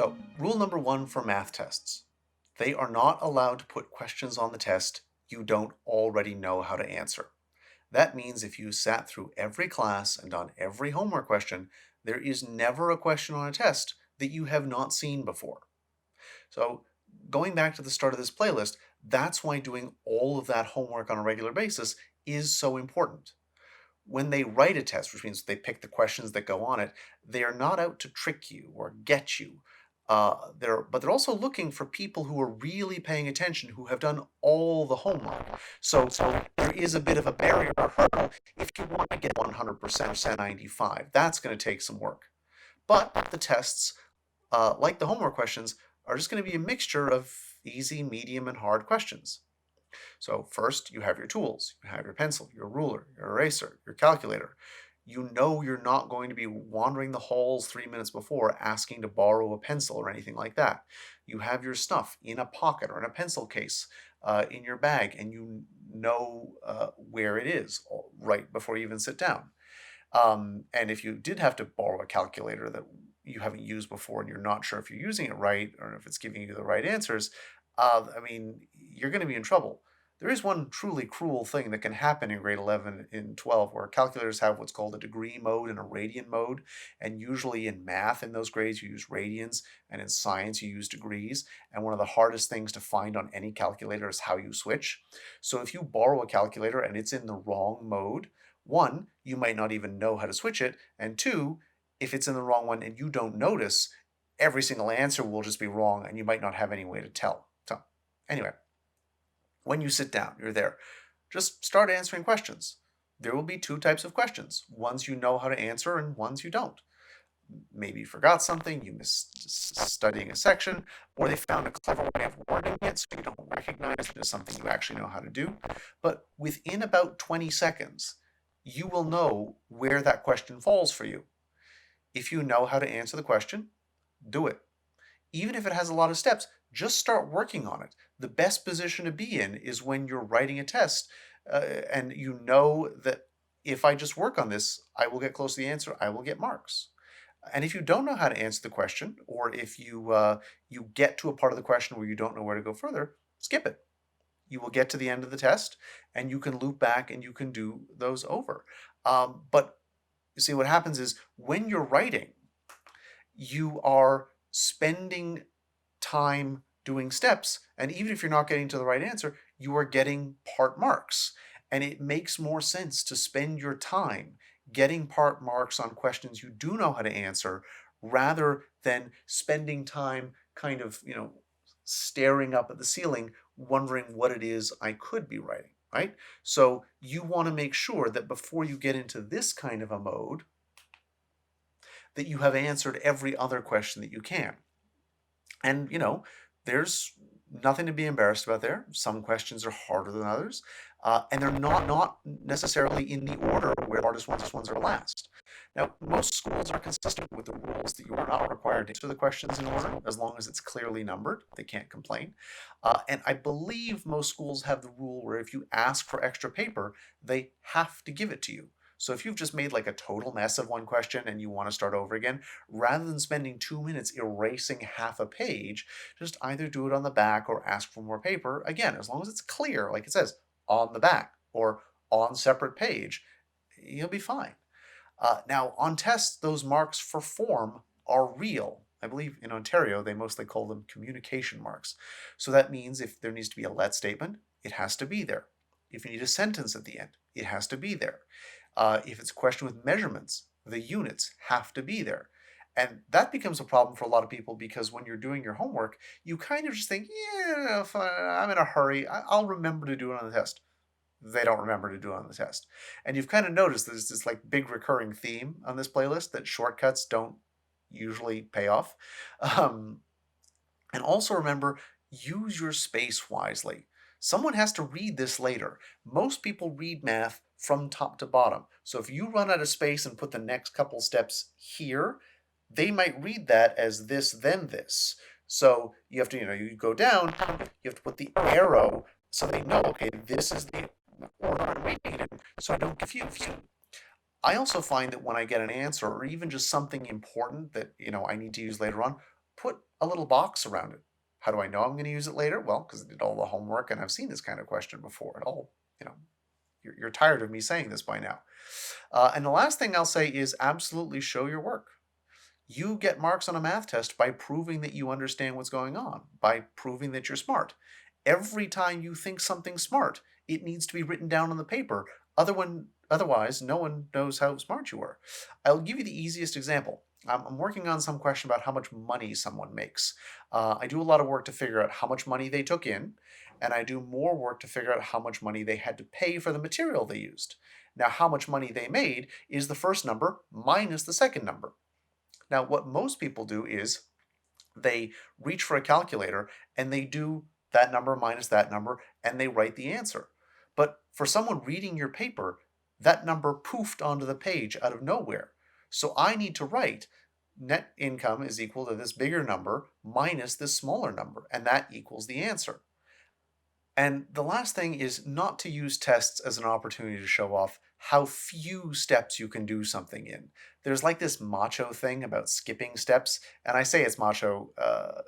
So, rule number one for math tests. They are not allowed to put questions on the test you don't already know how to answer. That means if you sat through every class and done every homework question, there is never a question on a test that you have not seen before. So, going back to the start of this playlist, that's why doing all of that homework on a regular basis is so important. When they write a test, which means they pick the questions that go on it, they are not out to trick you or get you. But they're also looking for people who are really paying attention, who have done all the homework. So there is a bit of a barrier or hurdle if you want to get 100% or 95. That's going to take some work. But the tests, like the homework questions, are just going to be a mixture of easy, medium, and hard questions. So first, you have your tools. You have your pencil, your ruler, your eraser, your calculator. You know you're not going to be wandering the halls 3 minutes before asking to borrow a pencil or anything like that. You have your stuff in a pocket or in a pencil case in your bag, and you know where it is right before you even sit down. And if you did have to borrow a calculator that you haven't used before and you're not sure if you're using it right or if it's giving you the right answers, you're going to be in trouble. There is one truly cruel thing that can happen in grade 11 and 12 where calculators have what's called a degree mode and a radian mode. And usually in math in those grades, you use radians, and in science, you use degrees. And one of the hardest things to find on any calculator is how you switch. So if you borrow a calculator and it's in the wrong mode, one, you might not even know how to switch it. And two, if it's in the wrong one and you don't notice, every single answer will just be wrong and you might not have any way to tell. So, anyway, when you sit down, you're there. Just start answering questions. There will be two types of questions, ones you know how to answer and ones you don't. Maybe you forgot something, you missed studying a section, or they found a clever way of wording it so you don't recognize it as something you actually know how to do. But within about 20 seconds, you will know where that question falls for you. If you know how to answer the question, do it. Even if it has a lot of steps, just start working on it. The best position to be in is when you're writing a test and you know that if I just work on this, I will get close to the answer, I will get marks. And if you don't know how to answer the question, or if you get to a part of the question where you don't know where to go further, skip it. You will get to the end of the test, and you can loop back and you can do those over. But you see, what happens is when you're writing, you are spending time doing steps, and even if you're not getting to the right answer, you are getting part marks. And it makes more sense to spend your time getting part marks on questions you do know how to answer rather than spending time kind of, staring up at the ceiling wondering what it is I could be writing, right? So you want to make sure that before you get into this kind of a mode, that you have answered every other question that you can. And, there's nothing to be embarrassed about there. Some questions are harder than others, and they're not necessarily in the order where the hardest ones are last. Now, most schools are consistent with the rules that you are not required to answer the questions in order, as long as it's clearly numbered. They can't complain. And I believe most schools have the rule where if you ask for extra paper, they have to give it to you. So if you've just made like a total mess of one question and you want to start over again, rather than spending 2 minutes erasing half a page, just either do it on the back or ask for more paper. Again, as long as it's clear, like it says, on the back or on separate page, you'll be fine. Now, on tests, those marks for form are real. I believe in Ontario, they mostly call them communication marks. So that means if there needs to be a let statement, it has to be there. If you need a sentence at the end, it has to be there. If it's a question with measurements, the units have to be there. And that becomes a problem for a lot of people because when you're doing your homework, you kind of just think, yeah, I'm in a hurry. I'll remember to do it on the test. They don't remember to do it on the test. And you've kind of noticed there's this like big recurring theme on this playlist that shortcuts don't usually pay off. And also remember, use your space wisely. Someone has to read this later. Most people read math from top to bottom. So if you run out of space and put the next couple steps here, they might read that as this, then this. So you have to, you go down, you have to put the arrow so they know, okay, this is the order I'm reading it in, so I don't confuse you. I also find that when I get an answer or even just something important that, I need to use later on, put a little box around it. How do I know I'm going to use it later? Well, because I did all the homework and I've seen this kind of question before. It all, you know, you're tired of me saying this by now. And the last thing I'll say is absolutely show your work. You get marks on a math test by proving that you understand what's going on, by proving that you're smart. Every time you think something's smart, it needs to be written down on the paper. Otherwise, no one knows how smart you are. I'll give you the easiest example. I'm working on some question about how much money someone makes. I do a lot of work to figure out how much money they took in, and I do more work to figure out how much money they had to pay for the material they used. Now, how much money they made is the first number minus the second number. Now, what most people do is they reach for a calculator and they do that number minus that number and they write the answer. But for someone reading your paper, that number poofed onto the page out of nowhere. So I need to write net income is equal to this bigger number minus this smaller number, and that equals the answer. And the last thing is not to use tests as an opportunity to show off how few steps you can do something in. There's like this macho thing about skipping steps, and I say it's macho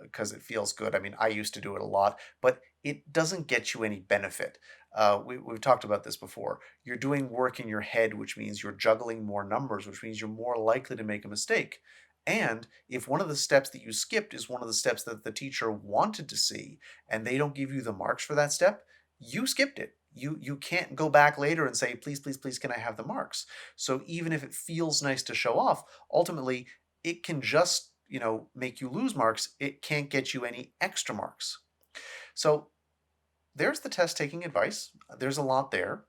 because it feels good. I mean, I used to do it a lot, but it doesn't get you any benefit. We've talked about this before. You're doing work in your head, which means you're juggling more numbers, which means you're more likely to make a mistake. And if one of the steps that you skipped is one of the steps that the teacher wanted to see, and they don't give you the marks for that step, you skipped it. You can't go back later and say, please, please, please, can I have the marks? So even if it feels nice to show off, ultimately it can just, make you lose marks. It can't get you any extra marks. So there's the test taking advice. There's a lot there.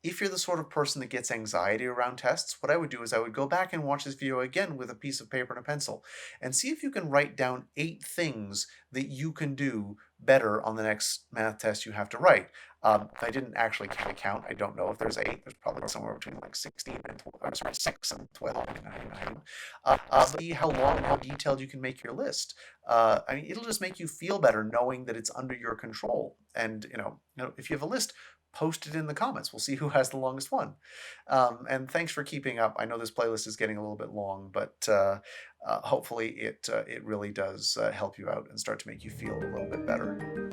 If you're the sort of person that gets anxiety around tests, what I would do is I would go back and watch this video again with a piece of paper and a pencil and see if you can write down 8 things that you can do better on the next math test you have to write. I didn't actually count. I don't know if there's 8. There's probably somewhere between like 16 and 6 and 12 and 9. See how long, how detailed you can make your list. It'll just make you feel better knowing that it's under your control. And if you have a list, post it in the comments. We'll see who has the longest one. And thanks for keeping up. I know this playlist is getting a little bit long, but hopefully it really does help you out and start to make you feel a little bit better.